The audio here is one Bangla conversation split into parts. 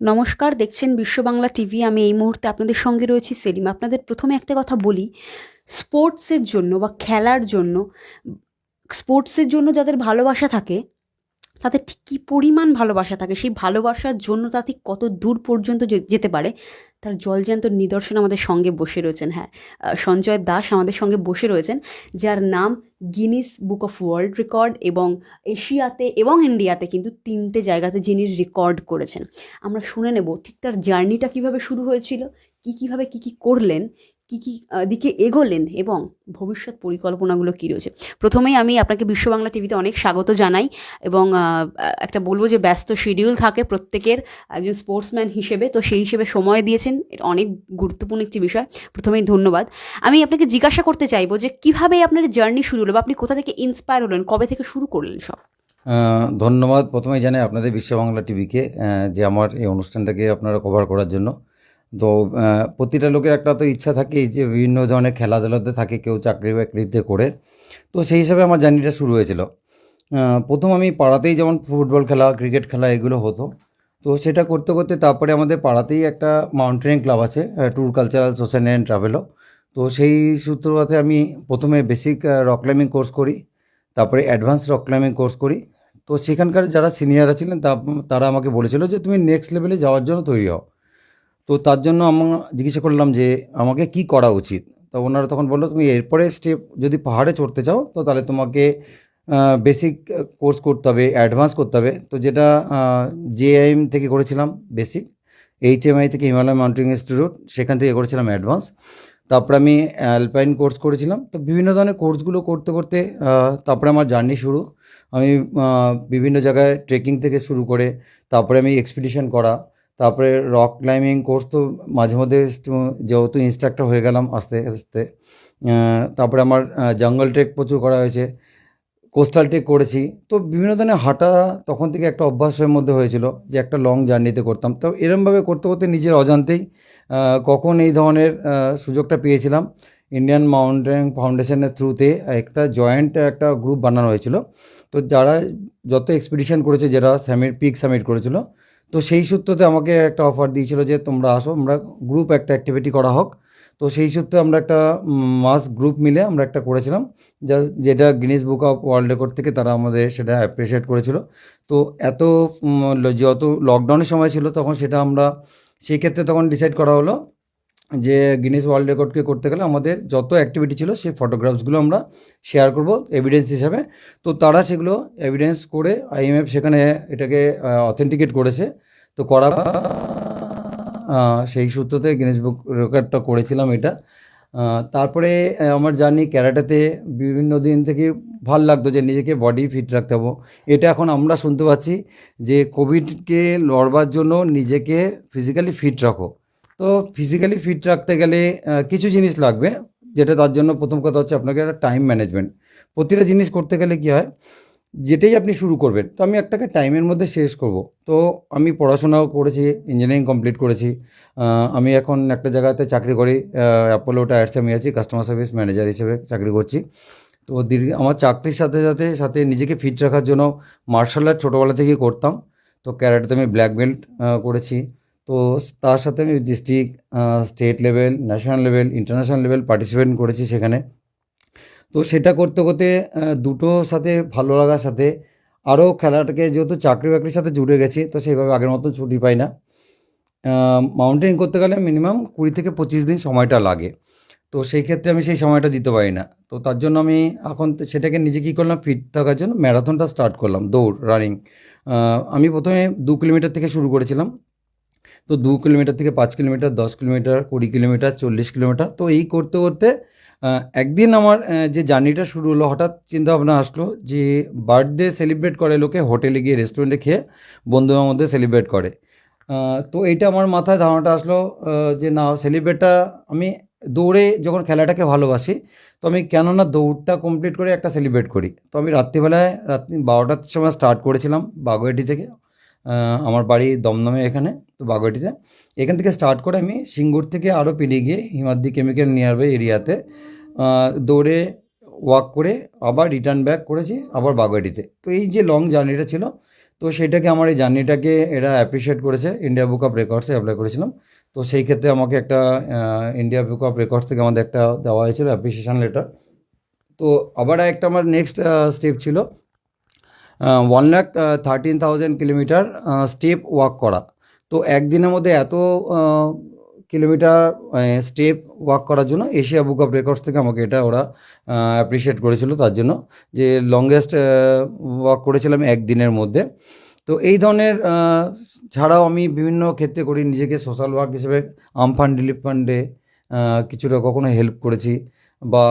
নমস্কার, দেখছেন বিশ্ব বাংলা টিভি। আমি এই মুহূর্তে আপনাদের সঙ্গে রয়েছি সেলিম। আপনাদের প্রথমে একটা কথা বলি, স্পোর্টসের জন্য বা খেলার জন্য, স্পোর্টসের জন্য যাদের ভালোবাসা থাকে তাদের ঠিক কী পরিমাণ ভালোবাসা থাকে, সেই ভালোবাসার জন্য তা ঠিক কত দূর পর্যন্ত যেতে পারে তার জলজ্যান্ত নিদর্শন আমাদের সঙ্গে বসে রয়েছেন। হ্যাঁ, সঞ্জয় দাস আমাদের সঙ্গে বসে রয়েছেন, যার নাম Guinness book of world record, এবং এশিয়াতে এবং ইন্ডিয়াতে কিন্তু 3টে জায়গাতে যিনি রেকর্ড করেছেন। আমরা শুনে নেব ঠিক তার জার্নিটা কীভাবে শুরু হয়েছিল, কীভাবে কী করলেন, কী দিকে এগোলেন এবং ভবিষ্যৎ পরিকল্পনাগুলো কী রয়েছে। প্রথমেই আমি আপনাকে বিশ্ব বাংলা টিভিতে অনেক স্বাগত জানাই, এবং একটা বলবো যে ব্যস্ত শিডিউল থাকে প্রত্যেকের একজন স্পোর্টসম্যান হিসেবে, তো সেই হিসেবে সময় দিয়েছেন, এটা অনেক গুরুত্বপূর্ণ একটি বিষয়। প্রথমেই ধন্যবাদ। আমি আপনাকে জিজ্ঞাসা করতে চাইবো যে কীভাবে আপনার জার্নি শুরু হলো, বা আপনি কোথা থেকে ইন্সপায়ার হলেন, কবে থেকে শুরু করলেন সব। ধন্যবাদ প্রথমেই জানাই আপনাদের বিশ্ব বাংলা টিভিকে, যে আমার এই অনুষ্ঠানটাকে আপনারা কভার করার জন্য। তো প্রতিটা লোকের একটা তো ইচ্ছা থাকে যে বিভিন্ন ধরনের খেলাধুলাতে থাকে, কেউ চাকরি বাকরিতে করে। তো সেই হিসাবে আমার জার্নিটা শুরু হয়েছিল। প্রথম আমি পাড়াতেই যেমন ফুটবল খেলা, ক্রিকেট খেলা এগুলো হতো। তো সেটা করতে করতে তারপরে আমাদের পাড়াতেই একটা মাউন্টেনিং ক্লাব আছে, ট্যুর কালচারাল সোসাইটি অ্যান্ড ট্রাভেলও। তো সেই সূত্রপাতে আমি প্রথমে বেসিক রক ক্লাইম্বিং কোর্স করি, তারপরে অ্যাডভান্স রক ক্লাইম্বিং কোর্স করি। তো সেখানকার যারা সিনিয়ররা ছিলেন তারা আমাকে বলেছিল যে তুমি নেক্সট লেভেলে যাওয়ার জন্য তৈরি হও। তো তার জন্য জিজ্ঞাসা করলাম যে আমাকে কি করা উচিত। তো ওনারা তখন বললো, তুমি এরপরে স্টেপ যদি পাহাড়ে চড়তে চাও তো তাহলে তোমাকে বেসিক কোর্স করতে হবে, অ্যাডভান্স করতে হবে। তো যেটা জেআইএম থেকে করেছিলাম বেসিক, এইচএমআই থেকে হিমালয় মাউন্টেনিং ইনস্টিটিউট, সেখান থেকে করেছিলাম অ্যাডভান্স। তারপরে আমি অ্যালপাইন কোর্স করেছিলাম। তো বিভিন্ন ধরনের কোর্সগুলো করতে করতে তারপরে আমার জার্নি শুরু। আমি বিভিন্ন জায়গায় ট্রেকিং থেকে শুরু করে তারপরে আমি এক্সপিডিশন করা, তারপরে রক ক্লাইম্বিং কোর্স তো মাঝে মধ্যে যেহেতু ইনস্ট্রাক্টর হয়ে গেলাম আস্তে আস্তে। তারপরে আমার জঙ্গল ট্রেক প্রচুর করা হয়েছে, কোস্টাল ট্রেক করেছি। তো বিভিন্ন ধরনের হাঁটা তখন থেকে একটা অভ্যাসের মধ্যে হয়েছিল যে একটা লং জার্নিতে করতাম। তো এরমভাবে করতে করতে নিজের অজান্তেই কখন এই ধরনের সুযোগটা পেয়েছিলাম, ইন্ডিয়ান মাউন্টেন ফাউন্ডেশনের থ্রুতে একটা জয়েন্ট একটা গ্রুপ বানানো হয়েছিল। তো যারা যত এক্সপিডিশন করেছে, যারা পিক সামিট করেছিল, তো সেই সূত্রতে আমাকে একটা অফার দিয়েছিল যে তোমরা আসো, আমরা গ্রুপ একটা অ্যাক্টিভিটি করা হোক। তো সেই সূত্রে আমরা একটা মাস গ্রুপ মিলে আমরা একটা করেছিলাম, যেটা Guinness book of world record থেকে তারা আমাদের সেটা অ্যাপ্রিসিয়েট করেছিল। তো এত যত লকডাউনের সময় ছিল তখন সেটা আমরা সেই ক্ষেত্রে তখন ডিসাইড করা হলো যে গিনিস ওয়ার্ল্ড রেকর্ডকে করতে গেলে আমাদের যত অ্যাক্টিভিটি ছিল সেই ফটোগ্রাফসগুলো আমরা শেয়ার করব এভিডেন্স হিসাবে। তো তারা সেগুলো এভিডেন্স করে আইএমএফ সেখানে এটাকে অথেন্টিকেট করেছে। তো করা সেই সূত্রতে গিনেস বুক রেকর্ডটা করেছিলাম এটা। তারপরে আমার জার্নি ক্যারাটেতে বিভিন্ন দিন থেকে ভাল লাগতো যে নিজেকে বডি ফিট রাখতে হবো। এটা এখন আমরা শুনতে পাচ্ছি যে কোভিডকে লড়বার জন্য নিজেকে ফিজিক্যালি ফিট রাখো। তো ফিজিক্যালি ফিট রাখতে গেলে কিছু জিনিস লাগবে, যেটা তার জন্য প্রথম কথা হচ্ছে আপনাকে একটা টাইম ম্যানেজমেন্ট। প্রতিটা জিনিস করতে গেলে কী হয়, যেটাই আপনি শুরু করবেন তো আমি একটাকে টাইমের মধ্যে শেষ করব। তো আমি পড়াশোনাও করেছি, ইঞ্জিনিয়ারিং কমপ্লিট করেছি। আমি এখন একটা জায়গাতে চাকরি করি, অ্যাপোলো টায়ার্সে আমি আছি, কাস্টমার সার্ভিস ম্যানেজার হিসেবে চাকরি করছি। তো আমার চাকরির সাথে সাথে সাথে নিজেকে ফিট রাখার জন্য মার্শাল আর্ট ছোটোবেলা থেকেই করতাম। তো ক্যারাটেতে আমি ব্ল্যাক বেল্ট করেছি। তো তার সাথে আমি district, state level, national level, international level participate করেছি সেখানে। তো সেটা করতে করতে দুটোর সাথে ভালো লাগার সাথে আরও খেলাটাকে, যেহেতু চাকরি বাকরির সাথে জুড়ে গেছি তো সেইভাবে আগের মতো ছুটি পাই না। মাউন্টেনিং করতে গেলে মিনিমাম 20 থেকে 25 দিন সময়টা লাগে। তো সেই ক্ষেত্রে আমি সেই সময়টা দিতে পারি না। তো তার জন্য আমি এখন সেটাকে নিজে কী করলাম, ফিট থাকার জন্য ম্যারাথনটা স্টার্ট করলাম, দৌড়, রানিং। আমি প্রথমে 2 কিলোমিটার থেকে শুরু করেছিলাম। তো 2 কিলোমিটার থেকে 5 কিলোমিটার, 10 কিলোমিটার, 20 কিলোমিটার, 40 কিলোমিটার। তো এই করতে করতে একদিন আমার যে জার্নিটা শুরু হলো, হঠাৎ চিন্তাভাবনা আসলো যে বার্থডে সেলিব্রেট করে লোকে হোটেলে গিয়ে, রেস্টুরেন্টে খেয়ে বন্ধুদের মধ্যে সেলিব্রেট করে। তো এইটা আমার মাথায় ধারণাটা আসলো যে না, সেলিব্রেটটা আমি দৌড়ে যখন খেলাটাকে ভালোবাসি তো আমি কেন না দৌড়টা কমপ্লিট করে একটা সেলিব্রেট করি। তো আমি রাত্রিবেলায় 12টার সময় স্টার্ট করেছিলাম বাগুইআটি থেকে। আমার বাড়ি দমদমে এখানে, তো বাগুইআটিতে। এখান থেকে স্টার্ট করে আমি সিঙ্গুর থেকে আরও পেরিয়ে গিয়ে হিমাদ্রি কেমিক্যাল নিয়ারবাই এরিয়াতে দৌড়ে ওয়াক করে আবার রিটার্ন ব্যাক করেছি আবার বাগুইআটিতে। তো এই যে লং জার্নিটা ছিল, তো সেইটাকে আমার এই জার্নিটাকে এরা অ্যাপ্রিসিয়েট করেছে, ইন্ডিয়া বুক অফ রেকর্ডসে অ্যাপ্লাই করেছিলাম। তো সেই ক্ষেত্রে আমাকে একটা ইন্ডিয়া বুক অফ রেকর্ডস থেকে আমাদের একটা দেওয়া হয়েছিল অ্যাপ্রিসিয়েশন লেটার। তো আবার একটা আমার নেক্সট স্টেপ ছিল 1,13,000 কিলোমিটার স্টেপ ওয়াক করা। তো একদিনের মধ্যে এত কিলোমিটার স্টেপ ওয়াক করার জন্য এশিয়া বুক অফ রেকর্ডস থেকে আমাকে এটা ওরা অ্যাপ্রিসিয়েট করেছিল, তার জন্য যে লংগেস্ট ওয়াক করেছিলাম একদিনের মধ্যে। তো এই ধরনের ছাড়াও আমি বিভিন্ন ক্ষেত্রে করি নিজেকে সোশ্যাল ওয়ার্ক হিসেবে। আমফান রিলিফ ফান্ডে কিছুটা কখনো হেল্প করেছি, বা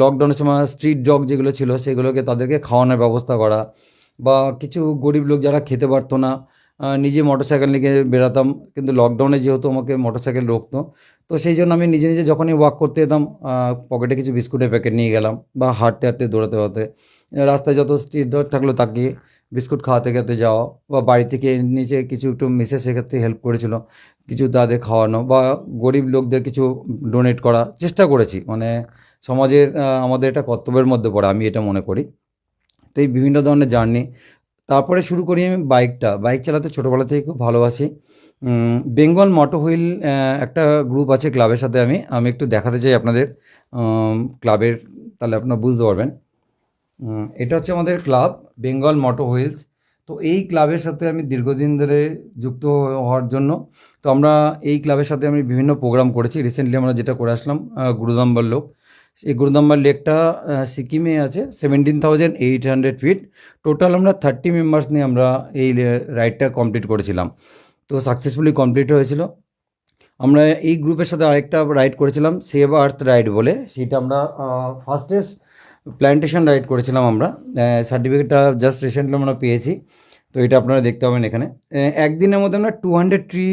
লকডাউনের সময় স্ট্রিট ডগ যেগুলো ছিল সেগুলোকে তাদেরকে খাওয়ানোর ব্যবস্থা করা, বা কিছু গরিব লোক যারা খেতে পারতো না, নিজে মোটরসাইকেল নিয়ে বেরাতাম, কিন্তু লকডাউনে যেহেতু আমাকে মোটরসাইকেল রোকতো, তো সেই জন্য আমি নিজে নিজে যখনই ওয়াক করতে যেতাম পকেটে কিছু বিস্কুটের প্যাকেট নিয়ে গেলাম, বা হাঁটতে হাঁটতে দৌড়াতে দৌড়াতে রাস্তায় যত স্ট্রিট ডগ থাকলো তাকে বিস্কুট খাওয়াতে খাওয়াতে যাওয়া, বা বাড়ি থেকে নিচে কিছু একটু মিসেস সেক্ষেত্রে হেল্প করেছিল, কিছু তাদের খাওয়ানো, বা গরিব লোকদের কিছু ডোনেট করা চেষ্টা করেছি। মানে সমাজের আমাদের এটা কর্তব্যের মধ্যে পড়ে, আমি এটা মনে করি। তো এই বিভিন্ন ধরনের জার্নি, তারপরে শুরু করি আমি বাইক চালাতে ছোটোবেলা থেকে খুব ভালোবাসি। বেঙ্গল মোটর হুইল একটা গ্রুপ আছে ক্লাবের সাথে, আমি একটু দেখাতে চাই আপনাদের ক্লাবের, তাহলে আপনারা বুঝতে পারবেন। এটা হচ্ছে আমাদের ক্লাব বেঙ্গল মোটর হুইলস। তো এই ক্লাবের সাথে আমি দীর্ঘদিন ধরে যুক্ত হওয়ার জন্য, তো আমরা এই ক্লাবের সাথে আমি বিভিন্ন প্রোগ্রাম করেছি। রিসেন্টলি আমরা যেটা করে আসলাম গুরুদাম্বার লেক। এই গুরুদাম্বার লেকটা সিকিমে আছে, 17,800 ফিট। টোটাল আমরা 30 মেম্বার্স নিয়ে আমরা এই রাইডটা কমপ্লিট করেছিলাম। তো সাকসেসফুলি কমপ্লিট হয়েছিল। আমরা এই গ্রুপের সাথে আরেকটা রাইড করেছিলাম সেভ আর্থ রাইড বলে, সেটা আমরা ফার্স্টেস্ট প্ল্যান্টেশন রাইড করেছিলাম আমরা। সার্টিফিকেটটা জাস্ট রিসেন্টলি আমরা পেয়েছি। তো এটা আপনারা দেখতে পাবেন এখানে। একদিনের মধ্যে আমরা 200 ট্রি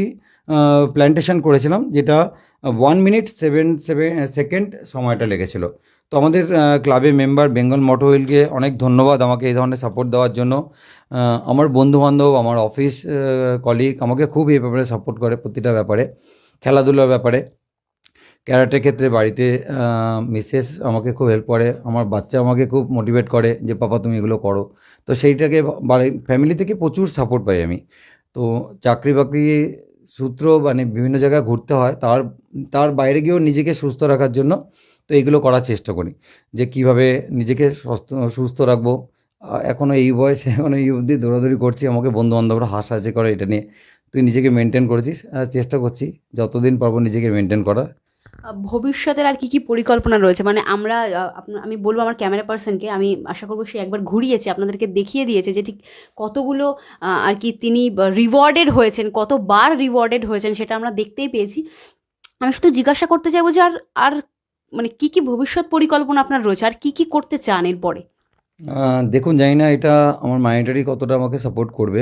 প্ল্যান্টেশন করেছিলাম, যেটা 1 মিনিট 7 সেকেন্ড সময়টা লেগেছিল। তো আমাদের ক্লাবের মেম্বার বেঙ্গল মোটর হুইলকে অনেক ধন্যবাদ আমাকে এই ধরনের সাপোর্ট দেওয়ার জন্য। আমার বন্ধুবান্ধব, আমার অফিস কলিগ আমাকে খুব এই ব্যাপারে সাপোর্ট করে, প্রতিটা ব্যাপারে, খেলাধুলার ব্যাপারে। ক্যারাটের ক্ষেত্রে বাড়িতে মিসেস আমাকে খুব হেল্প করে, আমার বাচ্চা আমাকে খুব মোটিভেট করে যে পাপা তুমি এগুলো করো। তো সেইটাকে বাড়ি ফ্যামিলি থেকে প্রচুর সাপোর্ট পাই আমি। তো চাকরি বাকরি সূত্র মানে বিভিন্ন জায়গায় ঘুরতে হয়, তার বাইরে গিয়েও নিজেকে সুস্থ রাখার জন্য তো এইগুলো করার চেষ্টা করি, যে কীভাবে নিজেকে সুস্থ রাখবো। এখনও এই বয়সে এখনও এই অবধি দৌড়াদৌড়ি করছি, আমাকে বন্ধুবান্ধবরা হাসাহাসি করে এটা নিয়ে, তুই নিজেকে মেনটেন করেছিস। চেষ্টা করছি যতদিন পারবো নিজেকে মেনটেন করার। ভবিষ্যতের আর কি পরিকল্পনা রয়েছে? মানে আমরা আমি বলবো আমার ক্যামেরা পার্সনকে, আমি আশা করবো সে একবার ঘুরিয়েছে, আপনাদেরকে দেখিয়ে দিয়েছে যে ঠিক কতগুলো আর কি তিনি রিওয়ার্ডেড হয়েছেন, কতবার রিওয়ার্ডেড হয়েছেন সেটা আমরা দেখতেই পেয়েছি। আমি শুধু জিজ্ঞাসা করতে চাইবো যে আর আর মানে কী ভবিষ্যৎ পরিকল্পনা আপনার রয়েছে, আর কী করতে চান এরপরে? দেখুন, জানি না এটা আমার মাইন্ডারি কতটা আমাকে সাপোর্ট করবে।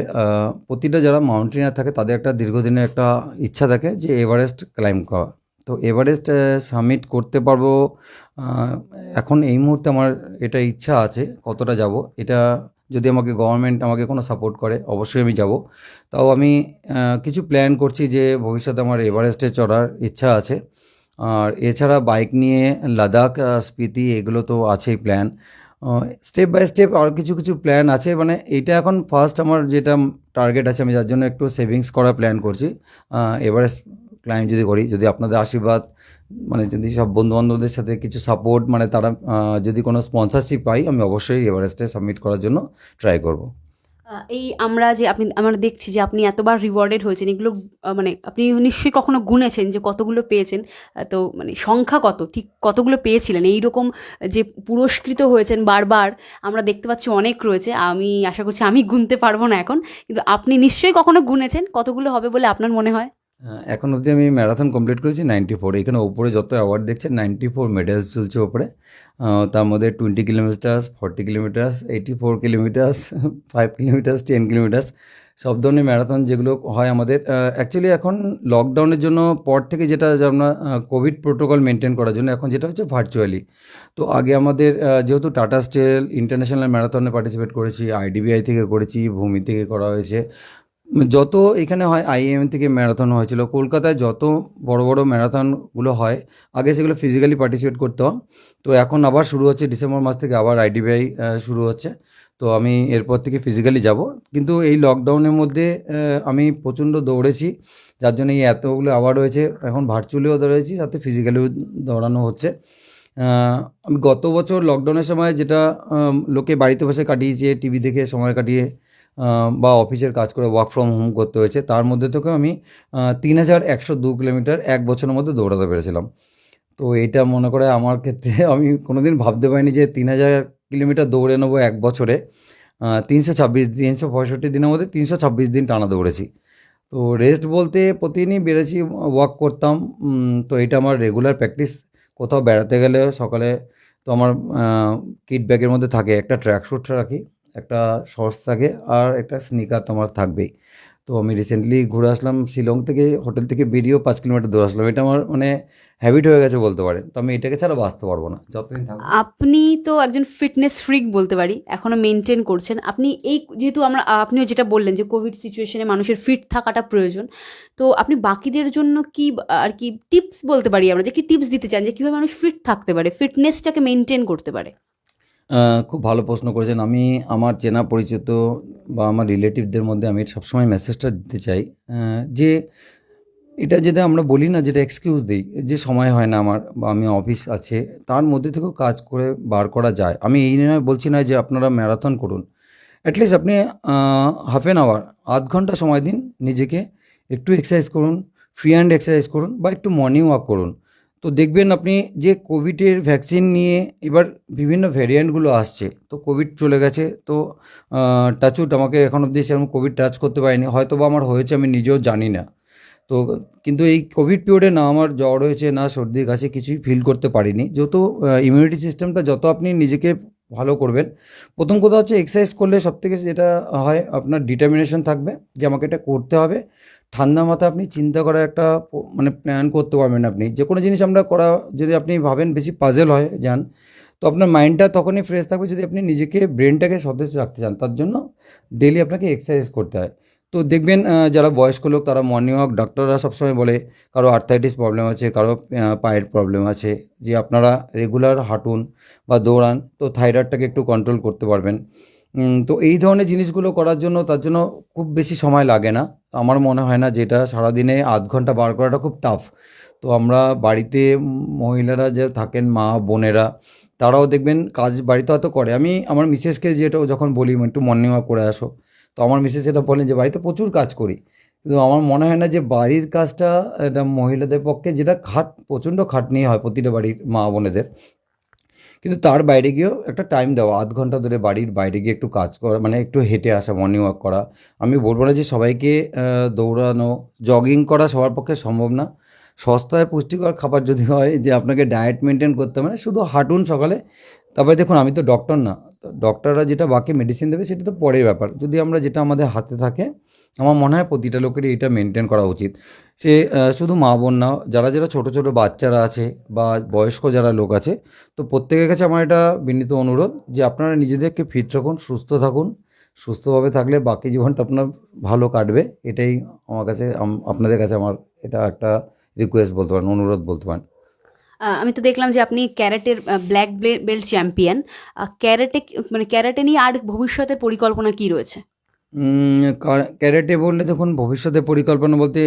প্রতিটা যারা মাউন্টেনিয়ার থাকে তাদের একটা দীর্ঘদিনের একটা ইচ্ছা থাকে যে এভারেস্ট ক্লাইম্ব করা। তো এভারেস্ট সামিট করতে পারবো এখন এই মুহূর্তে আমার এটা ইচ্ছা আছে। কতটা যাব এটা, যদি আমাকে গভর্নমেন্ট আমাকে কোনো সাপোর্ট করে অবশ্যই আমি যাব। তাও আমি কিছু প্ল্যান করছি যে ভবিষ্যতে আমার এভারেস্টে চড়ার ইচ্ছা আছে। আর এছাড়া বাইক নিয়ে লাদাখ, স্পিতি এগুলো তো আছেই প্ল্যান। স্টেপ বাই স্টেপ আর কিছু কিছু প্ল্যান আছে। মানে এইটা এখন ফার্স্ট আমার যেটা টার্গেট আছে, আমি যার জন্য একটু সেভিংস করার প্ল্যান করছি। এভারেস্ট ক্লাইম্ব যদি করি, যদি আপনাদের আশীর্বাদ, মানে যদি সব বন্ধুবান্ধবদের সাথে কিছু সাপোর্ট, মানে তারা যদি কোনো স্পন্সরশিপ পাই, আমি অবশ্যই এভারেস্টে সাবমিট করার জন্য ট্রাই করব। এই আমরা দেখছি যে আপনি এতবার রিওয়ার্ডেড হয়েছেন, এগুলো মানে আপনি নিশ্চয়ই কখনো গুনেছেন যে কতগুলো পেয়েছেন? তো মানে সংখ্যা কত, ঠিক কতগুলো পেয়েছিলেন? এইরকম যে পুরস্কৃত হয়েছেন বারবার আমরা দেখতে পাচ্ছি অনেক রয়েছে। আমি আশা করছি আমি গুনতে পারবো না এখন, কিন্তু আপনি নিশ্চয়ই কখনো গুনেছেন, কতগুলো হবে বলে আপনার মনে হয়? এখন অবধি আমি ম্যারাথন কমপ্লিট করেছি 94। এখানে ওপরে যত অ্যাওয়ার্ড দেখছেন 94 মেডেলস ঝুলছে ওপরে। তার মধ্যে 20 kilometres, 40 kilometres, 84 kilometres, 5 kilometres, 10 kilometres, সব ধরনের ম্যারাথন যেগুলো হয় আমাদের। অ্যাকচুয়ালি এখন লকডাউনের জন্য পর থেকে যেটা যে আমরা কোভিড প্রোটোকল মেনটেন করার জন্য এখন যেটা হচ্ছে ভার্চুয়ালি। তো আগে আমাদের যেহেতু টাটা স্টিল ইন্টারন্যাশনাল ম্যারাথনে পার্টিসিপেট করেছি, আইডিবিআই থেকে করেছি, ভূমি থেকে করা হয়েছে, যত এখানে হয় আইএম থেকে ম্যারাথন হয়েছিল, কলকাতায় যত বড় বড় ম্যারাথনগুলো হয় আগে সেগুলো ফিজিক্যালি পার্টিসিপেট করতে হয়। তো এখন আবার শুরু হচ্ছে ডিসেম্বর মাস থেকে, আবার আইডিবিআই শুরু হচ্ছে। তো তো আমি এরপর থেকে ফিজিক্যালি যাব, কিন্তু এই লকডাউনের মধ্যে আমি প্রচণ্ড দৌড়েছি, যার জন্য এই এতগুলো অ্যাওয়ার্ড হয়েছে। এখন ভার্চুয়ালিও দৌড়েছি, সাথে ফিজিক্যালিও দৌড়ানো হচ্ছে। আমি গত বছর লকডাউনের সময় যেটা লোকে বাড়িতে বসে কাটিয়েছে, টিভি দেখে সময় কাটিয়ে বা অফিসের কাজ করে ওয়ার্ক ফ্রম হোম করতে হয়েছে, তার মধ্যে থেকেও আমি 3102 কিলোমিটার এক বছরের মধ্যে দৌড়াতে পেরেছিলাম। তো এইটা মনে করে আমার ক্ষেত্রে আমি কোনোদিন ভাবতে পারিনি যে 3000 কিলোমিটার দৌড়ে নেবো এক বছরে। 365 দিনের মধ্যে 326 দিন টানা দৌড়েছি। তো রেস্ট বলতে প্রতিদিনই বেরোচ্ছি, ওয়াক করতাম। তো এটা আমার রেগুলার প্র্যাকটিস। কোথাও বেড়াতে গেলে সকালে তো আমার কিট ব্যাগের মধ্যে থাকে একটা ট্র্যাক স্যুট রাখি, একটা শর্টস থাকে, আর একটা স্নিকার তো আমার থাকবেই। তো আমি রিসেন্টলি ঘুরে আসলাম শিলং থেকে, হোটেল থেকে বেরিয়েও 5 কিলোমিটার দৌড়ে আসলাম। এটা আমার মানে হ্যাবিট হয়ে গেছে বলতে পারেন। তো আমি এটাকে ছাড়া বাঁচতে পারবো না যতদিন থাকবো। আপনি তো একজন ফিটনেস ফ্রিক বলতে পারি, এখনও মেনটেন করছেন আপনি। এই যেহেতু আপনিও যেটা বললেন যে কোভিড সিচুয়েশনে মানুষের ফিট থাকাটা প্রয়োজন, তো আপনি বাকিদের জন্য কি আর কি টিপস বলতে পারি আমরা, যে কি টিপস দিতে চান যে কীভাবে মানুষ ফিট থাকতে পারে, ফিটনেসটাকে মেনটেন করতে পারে? খুব ভালো প্রশ্ন করেছেন। আমি আমার চেনা পরিচিত বা আমার রিলেটিভদের মধ্যে আমি সবসময় মেসেজটা দিতে চাই, যে এটা যেটা আমরা বলি না, যেটা এক্সকিউজ দিই যে সময় হয় না আমার বা আমি অফিস আছে, তার মধ্যে থেকেও কাজ করে বার করা যায়। আমি এই নয় বলছি না যে আপনারা ম্যারাথন করুন, অ্যাটলিস্ট আপনি হাফ অ্যান আওয়ার, আধ ঘন্টা সময় দিন নিজেকে, একটু এক্সারসাইজ করুন, ফ্রি হ্যান্ড এক্সারসাইজ করুন বা একটু মর্নিং ওয়াক করুন। তো দেখবেন আপনি যে কোভিডের ভ্যাকসিন নিয়ে এবার বিভিন্ন ভ্যারিয়েন্টগুলো আসছে, তো কোভিড চলে গেছে, তো টাচউড আমাকে এখন অবধি সেরকম কোভিড টাচ করতে পারিনি, হয়তো বা আমার হয়েছে আমি নিজেও জানি না। তো কিন্তু এই কোভিড পিরিয়ডে না আমার জ্বর হয়েছে, না সর্দি কাশি, কিছুই ফিল করতে পারিনি। যেহেতু ইমিউনিটি সিস্টেমটা যত আপনি নিজেকে ভালো করবেন, প্রথম কথা হচ্ছে এক্সারসাইজ করলে সবথেকে যেটা হয়, আপনার ডিটারমিনেশন থাকবে যে আমাকে এটা করতে হবে। ঠান্ডা মাথায় আপনি চিন্তা করার একটা মানে প্ল্যান করতে পারবেন। আপনি যে কোনো জিনিস আমরা করা, যদি আপনি ভাবেন বেশি পাজেল হয়ে যান, তো আপনার মাইন্ডটা তখনই ফ্রেশ থাকবে যদি আপনি নিজেকে, ব্রেনটাকে সতেজ রাখতে চান। তার জন্য ডেইলি আপনাকে এক্সারসাইজ করতে হয়। তো দেখবেন যারা বয়স্ক লোক তারা মর্নিং ওয়াক, ডাক্তাররা সবসময় বলে কারো আর্থাইটিস প্রবলেম আছে, কারো পায়ের প্রবলেম আছে, যে আপনারা রেগুলার হাঁটুন বা দৌড়ান, তো থাইরয়েডটাকে একটু কন্ট্রোল করতে পারবেন। তো এই ধরনের জিনিসগুলো করার জন্য, তার জন্য খুব বেশি সময় লাগে না। আমার মনে হয় না যেটা সারাদিনে আধ ঘন্টা বার করাটা খুব টাফ। তো আমরা বাড়িতে মহিলারা যে থাকেন, মা বোনেরা, তারাও দেখবেন কাজ বাড়িতে হয়তো করে। আমি আমার মিসেসকে যেটা যখন বলি একটু মর্নিং ওয়াক করে আসো, তো আমার মিসেস এটা বলেন যে বাড়িতে প্রচুর কাজ করি, কিন্তু আমার মনে হয় না যে বাড়ির কাজটা এটা মহিলাদের পক্ষে, যেটা প্রচণ্ড খাটনি হয় প্রতিটা বাড়ির মা বোনেদের। কিন্তু তার বাইরে গিয়েও একটা টাইম দেওয়া, আধ ঘন্টা ধরে বাড়ির বাইরে গিয়ে একটু কাজ করা, মানে একটু হেঁটে আসা, মর্নিং ওয়াক করা। আমি বলবো না যে সবাইকে দৌড়ানো, জগিং করা সবার পক্ষে সম্ভব না। সস্তায় পুষ্টিকর খাবার যদি হয়, যে আপনাকে ডায়েট মেনটেন করতে হবে না, শুধু হাঁটুন সকালে। তারপরে দেখুন, আমি তো ডক্টর না, তো ডক্টররা যেটা বাকি মেডিসিন দেবে সেটা তো পরের ব্যাপার। যদি আমরা যেটা আমাদের হাতে থাকে, আমার মনে হয় প্রতিটা লোকেরই এটা মেনটেন করা উচিত। সে শুধু মা বোন না, যারা যারা ছোটো ছোটো বাচ্চারা আছে বা বয়স্ক যারা লোক আছে, তো প্রত্যেকের কাছে আমার এটা বিনীত অনুরোধ যে আপনারা নিজেদেরকে ফিট রাখুন, সুস্থ থাকুন। সুস্থভাবে থাকলে বাকি জীবনটা আপনার ভালো কাটবে। এটাই আমার কাছে, আপনাদের কাছে আমার এটা একটা রিকোয়েস্ট বলতে পারেন, অনুরোধ বলতে পারেন। আমি তো দেখলাম যে আপনি ক্যারাটের ব্ল্যাক বেল্ট চ্যাম্পিয়ন। ক্যারাটে, মানে ক্যারাটে নিয়ে আর ভবিষ্যতের পরিকল্পনা কি রয়েছে? ক্যারেটে বললে দেখুন, ভবিষ্যতের পরিকল্পনা বলতে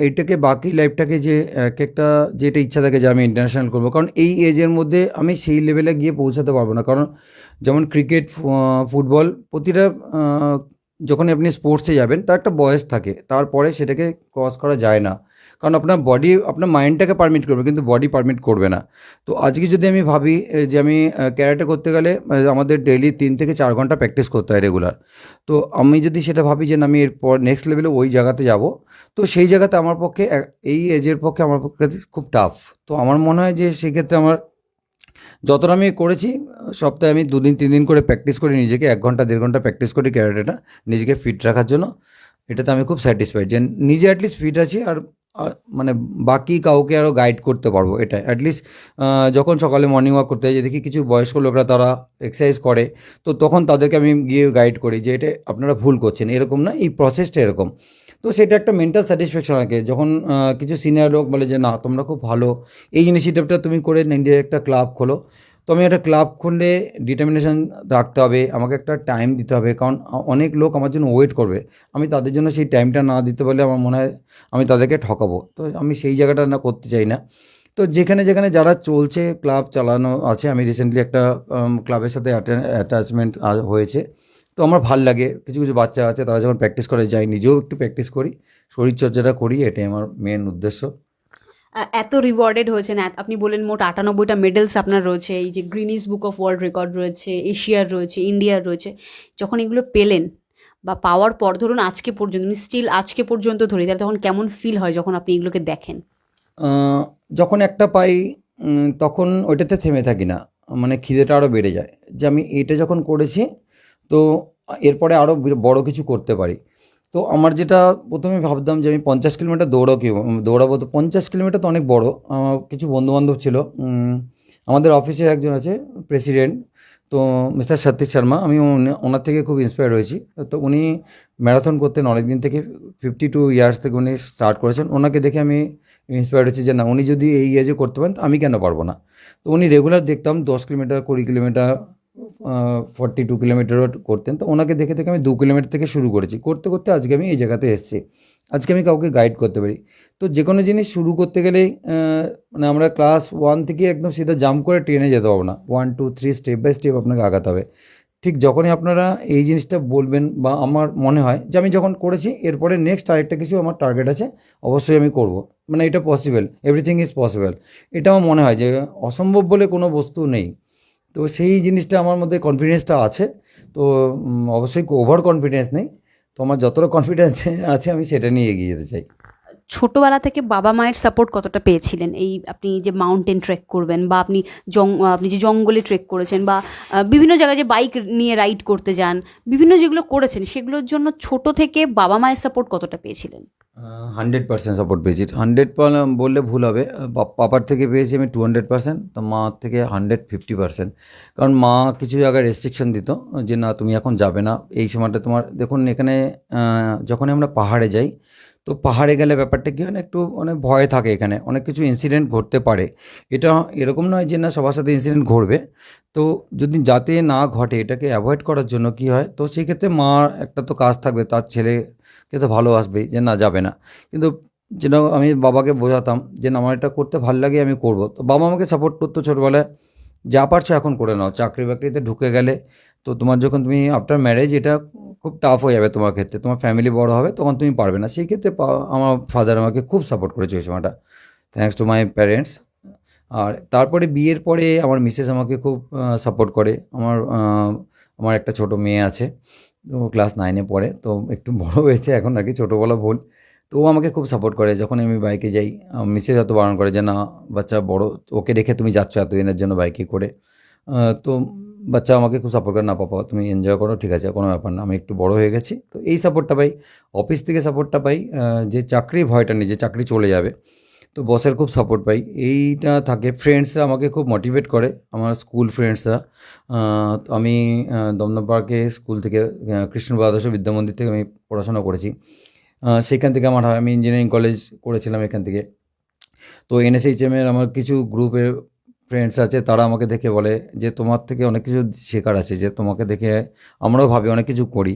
এইটাকে বাকি লাইফটাকে যে এক একটা যেটা ইচ্ছা থাকে যে আমি ইন্টারন্যাশনাল করবো, কারণ এই এজের মধ্যে আমি সেই লেভেলে গিয়ে পৌঁছাতে পারবো না। কারণ যেমন ক্রিকেট, ফুটবল, প্রতিটা যখনই আপনি স্পোর্টসে যাবেন তার একটা বয়স থাকে, তারপরে সেটাকে ক্রস করা যায় না। কারণ আপনার বডি, আপনার মাইন্ডটাকে পারমিট করবে, কিন্তু বডি পারমিট করবে না। তো আজকে যদি আমি ভাবি যে আমি ক্যারাটে করতে গেলে আমাদের ডেইলি 3 থেকে 4 ঘন্টা প্র্যাকটিস করতে হয় রেগুলার। তো আমি যদি সেটা ভাবি যে না, আমি এরপর নেক্সট লেভেলে ওই জায়গাতে যাব, তো সেই জায়গাতে আমার পক্ষে এই এজের পক্ষে আমার পক্ষে খুব টাফ। তো আমার মনে হয় যে সেক্ষেত্রে আমার যতটা আমি করেছি, সপ্তাহে আমি 2 দিন 3 দিন করে প্র্যাকটিস করি, নিজেকে 1 ঘন্টা 1.5 ঘন্টা প্র্যাকটিস করি ক্যারাটেটা, নিজেকে ফিট রাখার জন্য। এটাতে আমি খুব স্যাটিসফাইড যে নিজে অ্যাটলিস্ট ফিট আছি, আর মানে বাকি কাউকে আরও গাইড করতে পারবো। এটা অ্যাটলিস্ট যখন সকালে মর্নিং ওয়াক করতে যাই, দেখি কিছু বয়স্ক লোকরা তারা এক্সারসাইজ করে, তো তখন তাদেরকে আমি গিয়ে গাইড করি যে এটা আপনারা ভুল করছেন, এরকম না, এই প্রসেসটা এরকম। তো সেটা একটা মেন্টাল স্যাটিসফ্যাকশন থাকে যখন কিছু সিনিয়র লোক বলে যে না তোমরা খুব ভালো, এই ইনিশিয়েটিভটা তুমি করে নিজের একটা ক্লাব খোলো। তো আমি একটা ক্লাব খুললে ডিটারমিনেশন রাখতে হবে, আমাকে একটা টাইম দিতে হবে, কারণ অনেক লোক আমার জন্য ওয়েট করবে। আমি তাদের জন্য সেই টাইমটা না দিতে পারলে আমার মনে হয় আমি তাদেরকে ঠকাবো। তো আমি সেই জায়গাটা না করতে চাই না। তো যেখানে যেখানে যারা চলছে ক্লাব চালানো আছে, আমি রিসেন্টলি একটা ক্লাবের সাথে অ্যাটাচমেন্ট হয়েছে। তো আমার ভাল লাগে, কিছু কিছু বাচ্চা আছে তারা যখন প্র্যাকটিস করে যায়, নিজেও একটু প্র্যাকটিস করি, শরীরচর্চাটা করি, এটাই আমার মেন উদ্দেশ্য। এত রিওয়ার্ডেড হয়েছেন, আপনি বললেন মোট 98টা মেডেলস আপনার রয়েছে, এই যে Greenidge book of world record রয়েছে, এশিয়ার রয়েছে, ইন্ডিয়ার রয়েছে। যখন এগুলো পেলেন বা পাওয়ার পর ধরুন আজকে পর্যন্ত, আমি স্টিল আজকে পর্যন্ত ধরি, তাহলে তখন কেমন ফিল হয় যখন আপনি এগুলোকে দেখেন? যখন একটা পাই তখন ওইটাতে থেমে থাকি না, মানে খিদেটা আরও বেড়ে যায় যে আমি এটা যখন করেছি তো এরপরে আরও বড় কিছু করতে পারি। তো আমার যেটা প্রথমে ভাবতাম যে আমি 50 কিলোমিটার দৌড়াবো, তো 50 কিলোমিটার তো অনেক বড়। আমার কিছু বন্ধুবান্ধব ছিল, আমাদের অফিসে একজন আছে প্রেসিডেন্ট, তো মিস্টার সতীশ শর্মা, আমি ওনার থেকে খুব ইন্সপায়ার হয়েছি। তো উনি ম্যারাথন করতেন অনেক দিন থেকে, 52 ইয়ার্স থেকে উনি স্টার্ট করেছেন। ওনাকে দেখে আমি ইন্সপায়ার্ড হচ্ছি যে না, উনি যদি এই এজে করতে পারেন তো আমি কেন পারবো না। তো উনি রেগুলার দেখতাম 10 কিলোমিটার, 20 কিলোমিটার, 42 কিলোমিটারও করতেন। তো ওনাকে দেখে দেখে আমি 2 কিলোমিটার থেকে শুরু করেছি, করতে করতে আজকে আমি এই জায়গাতে এসেছি। আজকে আমি কাউকে গাইড করতে পারি। তো যে কোনো জিনিস শুরু করতে গেলেই মানে আমরা ক্লাস 1 থেকে একদম সিধা জাম্প করে ট্রেনে যেতে পারবো না, 1 2 3 স্টেপ বাই স্টেপ আপনাকে আগাতে হবে। ঠিক যখনই আপনারা এই জিনিসটা বলবেন বা আমার মনে হয় যে আমি যখন করেছি এরপরে নেক্সট আরেকটা কিছু আমার টার্গেট আছে, অবশ্যই আমি করব, মানে এটা পসিবল, এভরিথিং ইজ পসিবল। এটা আমার মনে হয় যে অসম্ভব বলে কোনো বস্তু নেই। তো সেই জিনিসটা আমার মধ্যে কনফিডেন্সটা আছে। তো অবশ্যই ওভার কনফিডেন্স নেই। তো আমার যতটা কনফিডেন্স আছে আমি সেটা নিয়ে এগিয়ে যেতে চাই। ছোটবেলা থেকে বাবা মায়ের সাপোর্ট কতটা পেয়েছিলেন? এই আপনি যে মাউন্টেন ট্রেক করবেন, বা আপনি যে জঙ্গলে ট্রেক করেছেন, বা বিভিন্ন জায়গায় যে বাইক নিয়ে রাইড করতে যান, বিভিন্ন যেগুলো করেছেন সেগুলোর জন্য ছোট থেকে বাবা মায়ের সাপোর্ট কতটা পেয়েছিলেন? 100% সাপোর্ট পেয়েছি। 100 বললে ভুল হবে। পাপার থেকে পেয়েছি আমি 200%, তো মার থেকে 150%। কারণ মা কিছু জায়গায় রেস্ট্রিকশন দিত যে না তুমি এখন যাবে না, এই সময়টা তোমার, দেখুন এখানে যখনই আমরা পাহাড়ে যাই, তো পাহাড়ে গেলে ব্যাপারটা কী হয় না, একটু মানে ভয় থাকে, এখানে অনেক কিছু ইনসিডেন্ট ঘটতে পারে। এটা এরকম নয় যে না সবার সাথে ইনসিডেন্ট ঘটবে। তো যদি যাতে না ঘটে এটাকে অ্যাভয়েড করার জন্য কী হয়, তো সেই ক্ষেত্রে মার একটা তো কাজ থাকবে, তার ছেলেকে তো ভালোবাসবেই যে না যাবে না। কিন্তু যেন আমি বাবাকে বোঝাতাম যে না আমার এটা করতে ভাল লাগে, আমি করব। তো বাবা আমাকে সাপোর্ট করতো ছোটোবেলায়, যা পারছো এখন করে নাও, চাকরি বাকরিতে ঢুকে গেলে তো তোমার যখন তুমি আফটার ম্যারেজ এটা খুব টাফ হয়ে যাবে তোমার ক্ষেত্রে, তোমার ফ্যামিলি বড় হবে তখন তুমি পারবে না। সেই ক্ষেত্রে আমার ফাদার আমাকে খুব সাপোর্ট করেছে ওই সময়টা, থ্যাঙ্কস টু মাই প্যারেন্টস। আর তারপরে বিয়ের পরে আমার মিসেস আমাকে খুব সাপোর্ট করে। আমার একটা ছোট মেয়ে আছে, তো ক্লাস 9-এ পড়ে, তো একটু বড় হয়েছে এখন আর কি, ছোটো বলা ভুল। তো ও আমাকে খুব সাপোর্ট করে যখন আমি বাইকে যাই। মিসেস অত বারণ করে যে না বাচ্চা বড়, ওকে রেখে তুমি যাচ্ছ এতদিনের জন্য বাইকে করে। তো বাচ্চা আমাকে খুব সাপোর্ট করে, না পাপা তুমি এনজয় করো, ঠিক আছে কোনো ব্যাপার না, আমি একটু বড় হয়ে গেছি। তো এই সাপোর্টটা পাই, অফিস থেকে সাপোর্টটা পাই, যে চাকরির ভয়টা নেই যে চাকরি চলে যাবে। তো বসের খুব সাপোর্ট পাই, এইটা থাকে। ফ্রেন্ডসরা আমাকে খুব মোটিভেট করে, আমার স্কুল ফ্রেন্ডসরা। তো আমি দমদম পার্কে স্কুল থেকে কৃষ্ণবাবু আদর্শ বিদ্যা মন্দির থেকে আমি পড়াশোনা করেছি। সেইখান থেকে আমার হয়, আমি ইঞ্জিনিয়ারিং কলেজ করেছিলাম এখান থেকে। তো এনএসএইচএমের আমার কিছু গ্রুপের ফ্রেন্ডস আছে, তারা আমাকে দেখে বলে যে তোমার থেকে অনেক কিছু শেখার আছে, যে তোমাকে দেখে আমরাও ভাবি অনেক কিছু করি।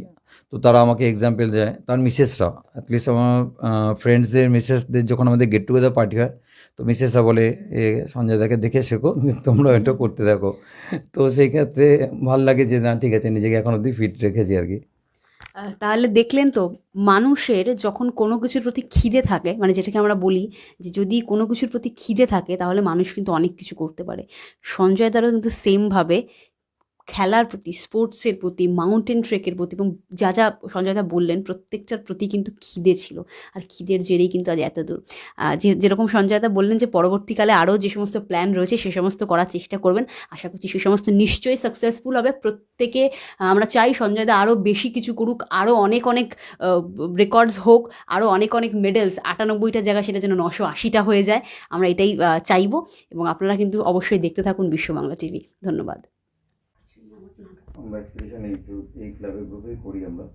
তো তারা আমাকে এক্সাম্পল দেয়, তার মিসেসরা, অ্যাটলিস্ট আমার ফ্রেন্ডসদের মিসেসদের যখন আমাদের গেট টুগেদার পার্টি হয়, তো মিসেসরা বলে এ সঞ্জয় দাকে দেখে শেখো, যে তোমরা এটা করতে দেখো। তো সেই ক্ষেত্রে ভাল লাগে যে না ঠিক আছে, নিজেকে এখন অবধি ফিট রেখেছি আর কি। তাহলে দেখলেন তো, মানুষের যখন কোনো কিছুর প্রতি খিদে থাকে, মানে যেটাকে আমরা বলি যে যদি কোনো কিছুর প্রতি খিদে থাকে তাহলে মানুষ কিন্তু অনেক কিছু করতে পারে। সঞ্জয় দারও কিন্তু সেমভাবে খেলার প্রতি, স্পোর্টসের প্রতি, মাউন্টেন ট্রেকের প্রতি, এবং যা যা সঞ্জয়দা বললেন প্রত্যেকটার প্রতি কিন্তু খিদে ছিল। আর খিদের জেরেই কিন্তু আজ এত দূর। যেরকম সঞ্জয়দা বললেন যে পরবর্তীকালে আরও যে সমস্ত প্ল্যান রয়েছে সে সমস্ত করার চেষ্টা করবেন, আশা করছি সে সমস্ত নিশ্চয়ই সাকসেসফুল হবে প্রত্যেকে। আমরা চাই সঞ্জয়দা আরও বেশি কিছু করুক, আরও অনেক অনেক রেকর্ডস হোক, আরও অনেক অনেক মেডেলস, 98টা জায়গা সেটা যেন 980টা হয়ে যায়, আমরা এটাই চাইবো। এবং আপনারা কিন্তু অবশ্যই দেখতে থাকুন বিশ্ব বাংলা টিভি। ধন্যবাদ। আমরা এক্সপিডিশন এই ক্লাবের গ্রুপেই করি আমরা।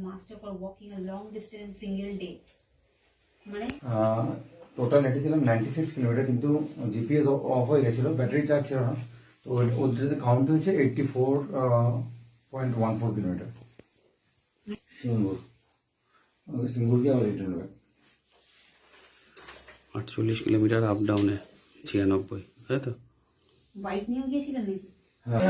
master for walking a long distance in single day? মানে টোটাল হেঁটেছিলাম 96 কিলোমিটার, কিন্তু জিপিএস অফ হয়ে গেছিলো, ব্যাটারি চার্জ ছিল না, তো ওটাতে কাউন্ট হয়েছে 84.14 কিলোমিটার। সিঙ্গুর, সিঙ্গুর দিয়ে আবার রিটার্ন ব্যাক। 48 কিলোমিটার আপ ডাউনে 96, তাই তো? বাইক নিয়েও গিয়েছিলেন নাকি? হ্যাঁ।